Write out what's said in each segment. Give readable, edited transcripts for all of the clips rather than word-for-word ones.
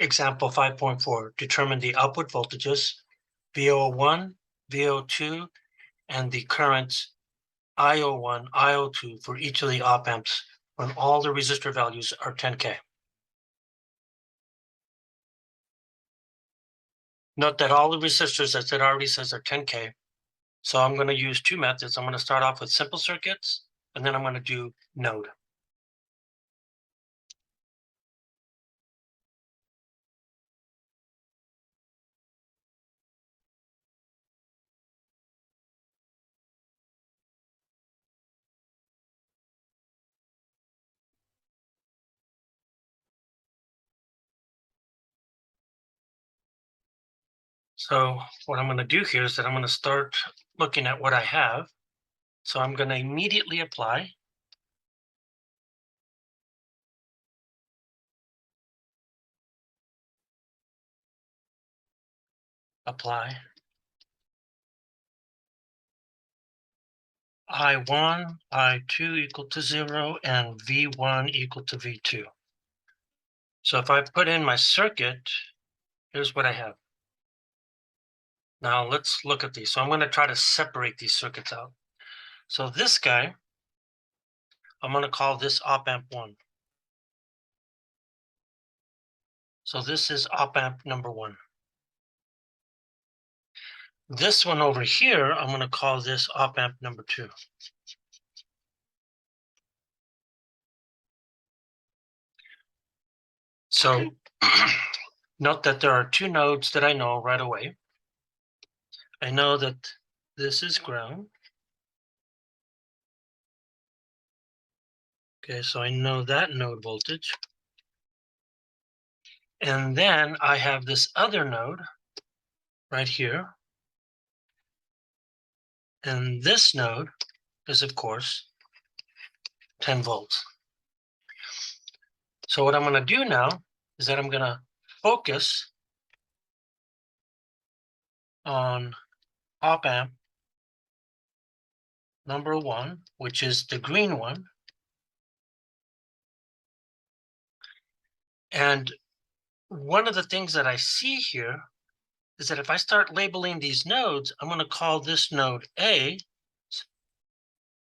example 5.4, determine the output voltages, VO1, VO2, and the currents IO1, IO2 for each of the op amps when all the resistor values are 10K. Note that all the resistors, as it already says, are 10K. So I'm going to use two methods. I'm going to start off with simple circuits, and then I'm going to do node. So what I'm going to do here is that I'm going to start looking at what I have. So I'm going to immediately apply. Apply. I1, I2 equal to 0, and V1 equal to V2. So if I put in my circuit, here's what I have. Now let's look at these. So I'm going to try to separate these circuits out. So this guy, I'm going to call this op amp 1. So this is op amp number 1. This one over here, I'm going to call this op amp number 2. So note that there are two nodes that I know right away. I know that this is ground. Okay, so I know that node voltage. And then I have this other node right here. And this node is, of course, 10 volts. So what I'm going to do now is that I'm going to focus on op amp number 1, which is the green one. And one of the things that I see here is that if I start labeling these nodes, I'm going to call this node A,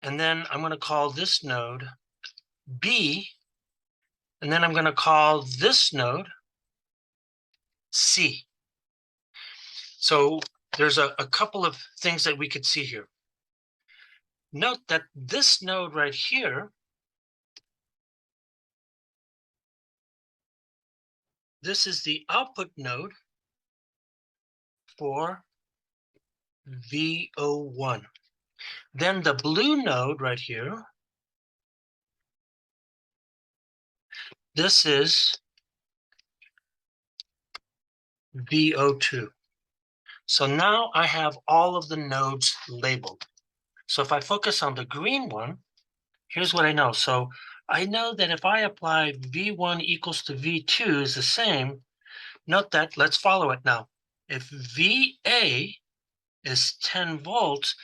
and then I'm going to call this node B, and then I'm going to call this node C. So there's a couple of things that we could see here. Note that this node right here, this is the output node for VO1. Then the blue node right here, this is VO2. So now I have all of the nodes labeled. So if I focus on the green one, here's what I know. So I know that if I apply V1 equals to V2 is the same, note that, let's follow it now. If VA is 10 volts,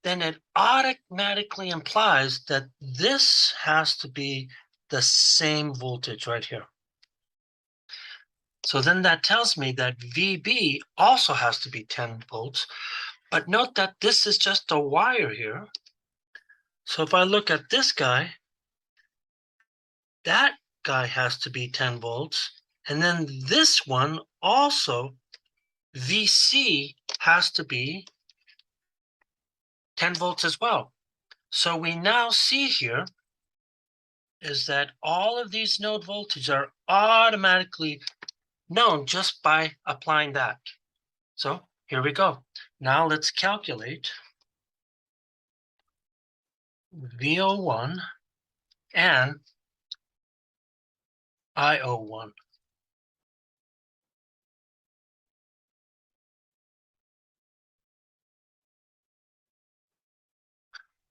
then it automatically implies that this has to be the same voltage right here. So then that tells me that VB also has to be 10 volts. But note that this is just a wire here. So if I look at this guy, that guy has to be 10 volts. And then this one also, VC, has to be 10 volts as well. So we now see here is that all of these node voltages are automatically known just by applying that. So here we go. Now let's calculate VO1 and IO1.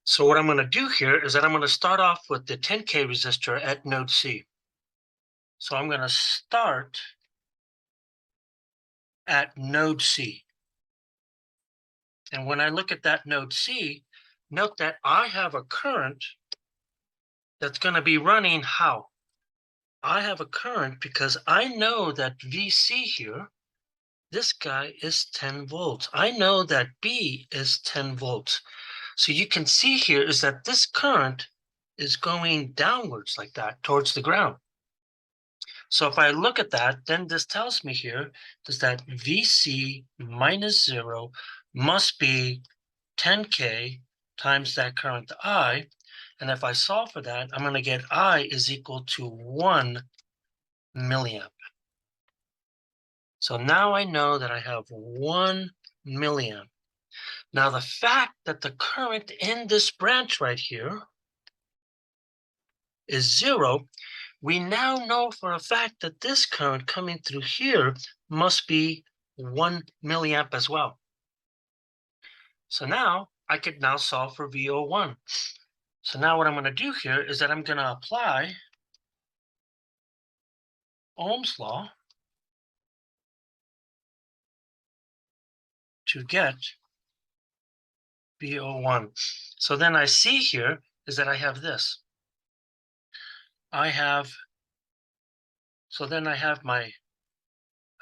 So what I'm going to do here is that I'm going to start off with the 10K resistor at node C. So I'm going to start at node C. And when I look at that node C, note that I have a current that's going to be running how? I have a current because I know that VC here, this guy is 10 volts. I know that B is 10 volts. So you can see here is that this current is going downwards like that towards the ground. So if I look at that, then this tells me here is that VC minus 0 must be 10K times that current I. And if I solve for that, I'm going to get I is equal to 1 milliamp. So now I know that I have 1 milliamp. Now the fact that the current in this branch right here is 0, we now know for a fact that this current coming through here must be 1 milliamp as well. So now I could now solve for VO1. So now what I'm going to do here is that I'm going to apply Ohm's law to get VO1. So then I see here is that I have this. So then I have my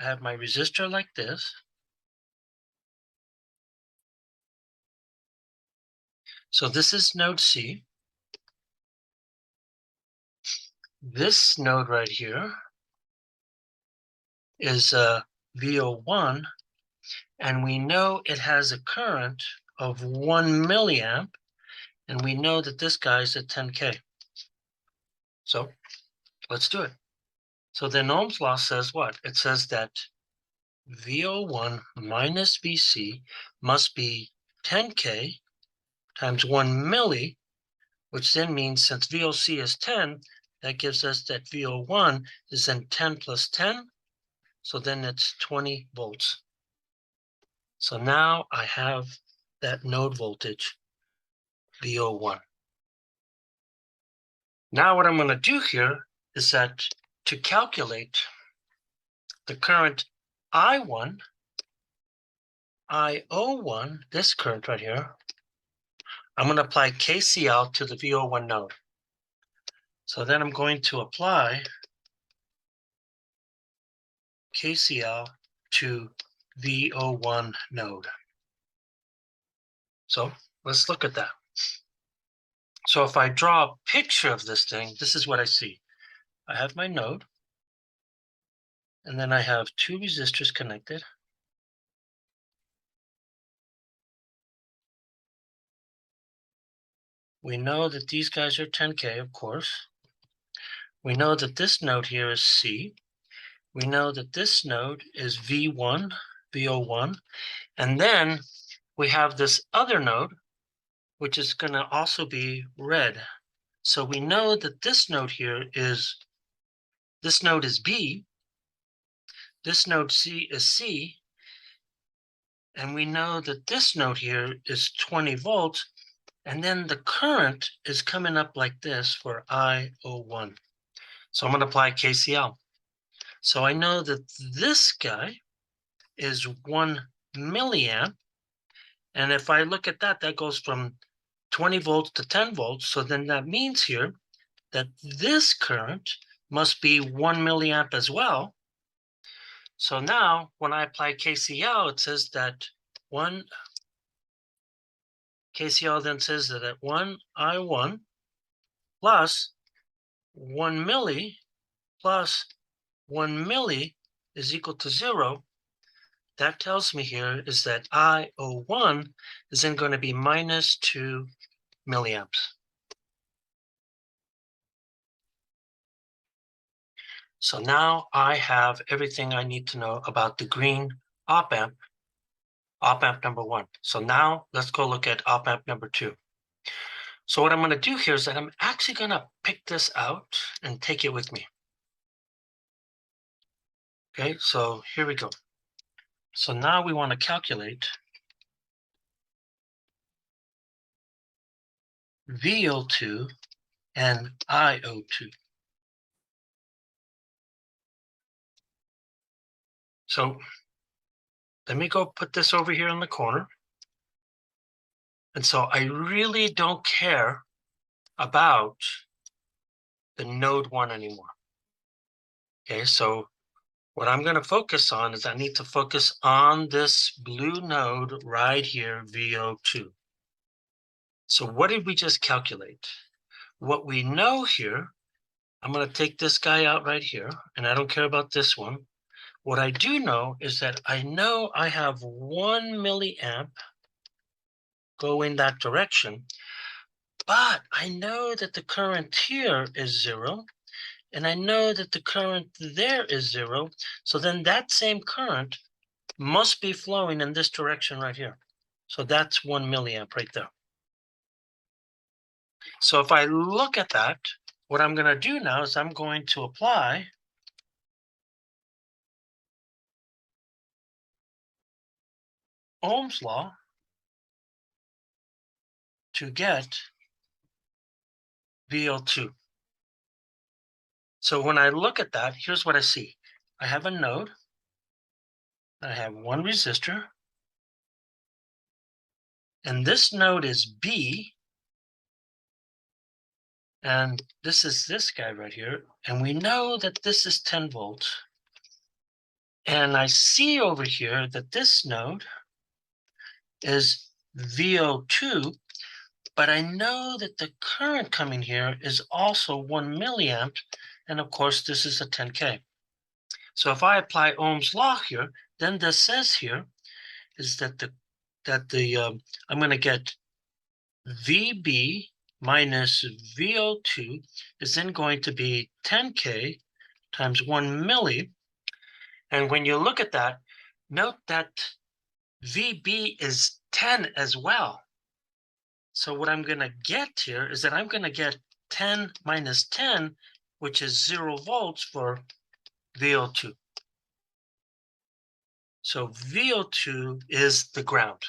resistor like this. So this is node C. This node right here is VO1, and we know it has a current of 1 milliamp, and we know that this guy's at 10K. So let's do it. So then Ohm's law says what? It says that VO1 minus VC must be 10K times 1 milli, which then means since VOC is 10, that gives us that VO1 is then 10 plus 10. So then it's 20 volts. So now I have that node voltage, VO1. Now what I'm going to do here is that to calculate the current I1, IO1, this current right here, I'm going to apply KCL to the VO1 node. So then I'm going to apply KCL to VO1 node. So let's look at that. So if I draw a picture of this thing, this is what I see. I have my node, and then I have 2 resistors connected. We know that these guys are 10K, of course. We know that this node here is C. We know that this node is V1, VO1. And then we have this other node, which is going to also be red. So we know that this node here is, this node is B. This node C is C. And we know that this node here is 20 volts. And then the current is coming up like this for IO1. So I'm going to apply KCL. So I know that this guy is 1 milliamp. And if I look at that, that goes from 20 volts to 10 volts. So then that means here that this current must be 1 milliamp as well. So now when I apply KCL, it says that KCL then says that at 1 I1 plus 1 milli plus 1 milli is equal to 0. That tells me here is that IO1 is then going to be minus 2 milliamps. So now I have everything I need to know about the green op-amp number 1. So now let's go look at op-amp number 2. So what I'm going to do here is that I'm actually going to pick this out and take it with me. Okay, so here we go. So now we want to calculate VO2 and IO2. So let me go put this over here in the corner. And so I really don't care about the node 1 anymore. Okay, so what I'm going to focus on is I need to focus on this blue node right here, VO2. So what did we just calculate? What we know here, I'm going to take this guy out right here, and I don't care about this one. What I do know is that I know I have 1 milliamp go in that direction, but I know that the current here is 0, and I know that the current there is 0. So then that same current must be flowing in this direction right here. So that's 1 milliamp right there. So if I look at that, what I'm going to do now is I'm going to apply Ohm's law to get VO2. So when I look at that, here's what I see. I have a node, I have one resistor, and this node is B, and this is this guy right here, and we know that this is 10 volts. And I see over here that this node is VO2, but I know that the current coming here is also 1 milliamp, and of course this is a 10K. So if I apply Ohm's law here, then this says here is that I'm going to get VB minus VO2 is then going to be 10K times 1 milli. And when you look at that, note that VB is 10 as well. So what I'm going to get here is that I'm going to get 10 minus 10, which is 0 volts for VO2. So VO2 is the ground.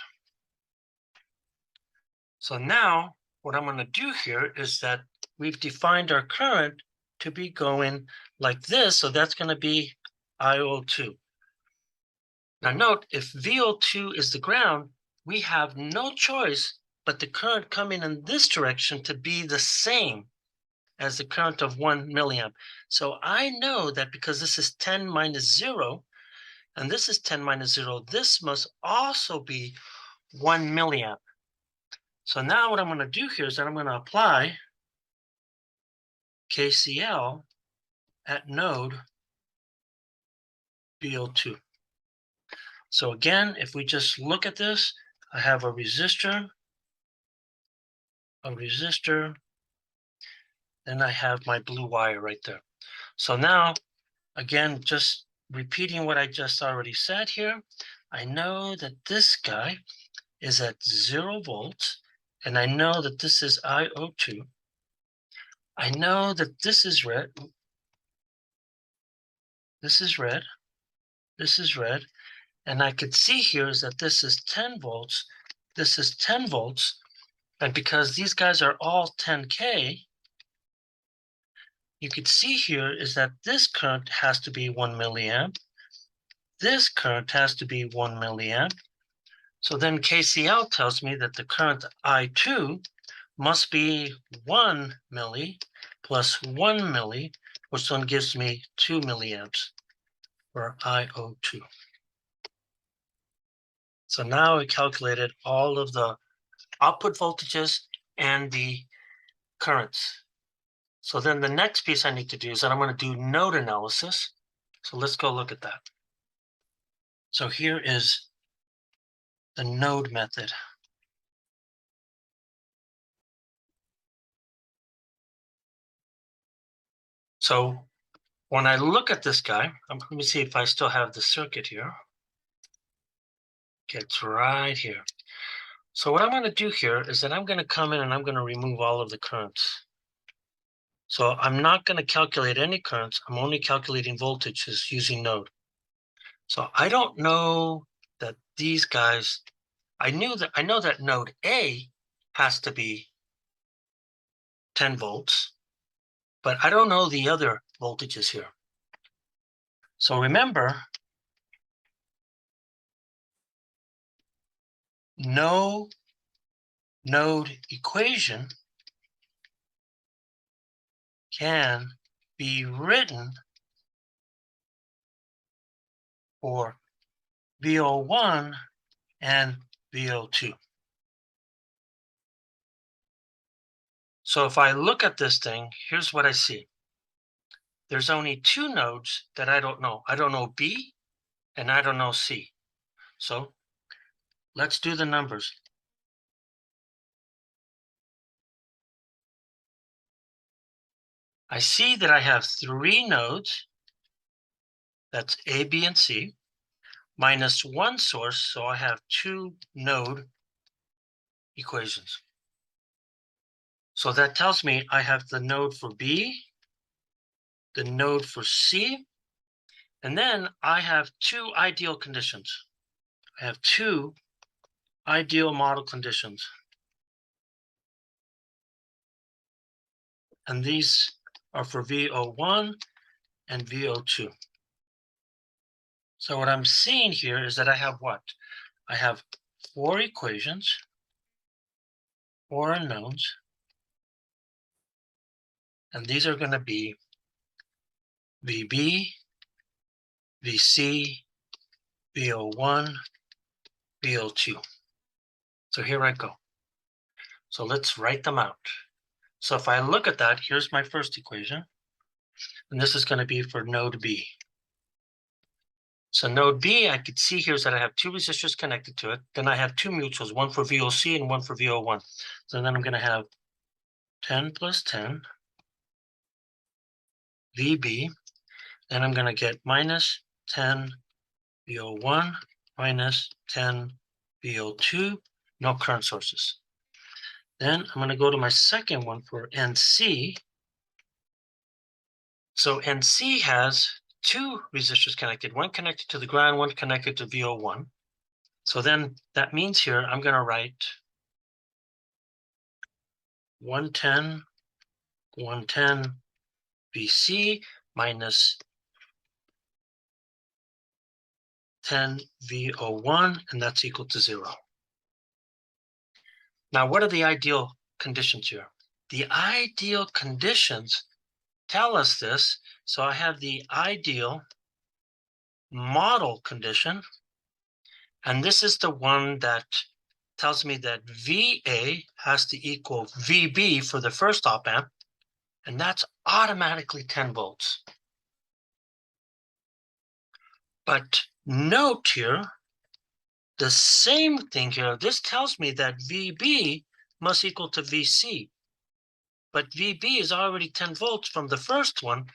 So now what I'm going to do here is that we've defined our current to be going like this. So that's going to be IO2. Now note, if VO2 is the ground, we have no choice but the current coming in this direction to be the same as the current of 1 milliamp. So I know that because this is 10 minus 0, and this is 10 minus 0, this must also be 1 milliamp. So now what I'm going to do here is that I'm going to apply KCL at node VO2. So again, if we just look at this, I have a resistor, and I have my blue wire right there. So now, again, just repeating what I just already said here, I know that this guy is at 0 volts, and I know that this is IO2. I know that this is red, this is red, this is red, and I could see here is that this is 10 volts, this is 10 volts, and because these guys are all 10K, you could see here is that this current has to be 1 milliamp, this current has to be 1 milliamp. So then KCL tells me that the current I2 must be 1 milli plus 1 milli, which then gives me 2 milliamps for IO2. So now I calculated all of the output voltages and the currents. So then the next piece I need to do is that I'm going to do node analysis. So let's go look at that. So here is the node method. So when I look at this guy, let me see if I still have the circuit here. Okay, it's right here. So what I'm going to do here is that I'm going to come in and I'm going to remove all of the currents. So I'm not going to calculate any currents. I'm only calculating voltages using node. So I don't know that these guys, I know that node A has to be 10 volts, but I don't know the other voltages here. So remember, no node equation can be written for VO1 and VO2. So if I look at this thing, here's what I see. There's only two nodes that I don't know. I don't know B and I don't know C. So let's do the numbers. I see that I have three nodes. That's A, B, and C, minus one source. So I have two node equations. So that tells me I have the node for B, the node for C, and then I have two ideal conditions. I have two ideal model conditions. And these are for VO1 and VO2. So what I'm seeing here is that I have what? I have four equations, four unknowns, and these are going to be VB, VC, VO1, VO2. So here I go. So let's write them out. So if I look at that, here's my first equation, and this is going to be for node B. So node B, I could see here is that I have two resistors connected to it. Then I have two mutuals, one for VOC and one for VO1. So then I'm going to have 10 plus 10 VB. Then I'm going to get minus 10 VO1 minus 10 VO2, no current sources. Then I'm going to go to my second one for NC. So NC has two resistors connected, one connected to the ground, one connected to VO1. So then that means here I'm going to write 110, 110 VC minus 10 VO1, and that's equal to 0. Now, what are the ideal conditions here? The ideal conditions tell us this. So I have the ideal model condition, and this is the one that tells me that VA has to equal VB for the first op amp, and that's automatically 10 volts. But note here, the same thing here, this tells me that VB must equal to VC. But VB is already 10 volts from the first one.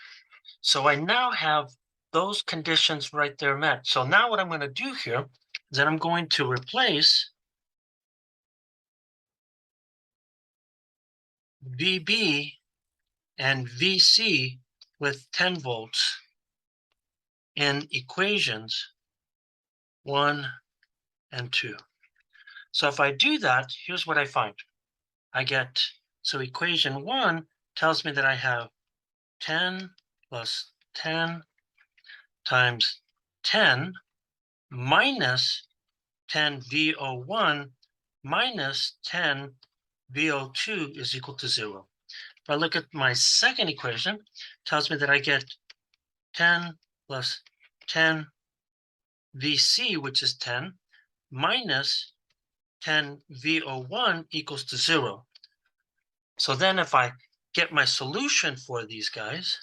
So I now have those conditions right there met. So now what I'm going to do here is that I'm going to replace VB and VC with 10 volts in equations 1 and 2. So if I do that, here's what I find. I get, so equation 1 tells me that I have 10 plus 10 times 10 minus 10 VO1 minus 10 VO2 is equal to 0. If I look at my second equation, it tells me that I get 10 plus 10 VC, which is 10, minus 10 VO1 equals to 0. So then if I get my solution for these guys,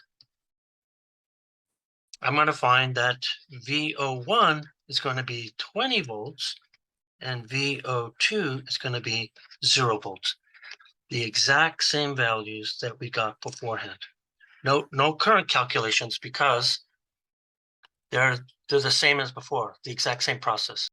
I'm going to find that VO1 is going to be 20 volts and VO2 is going to be 0 volts. The exact same values that we got beforehand. No current calculations because they're the same as before, the exact same process.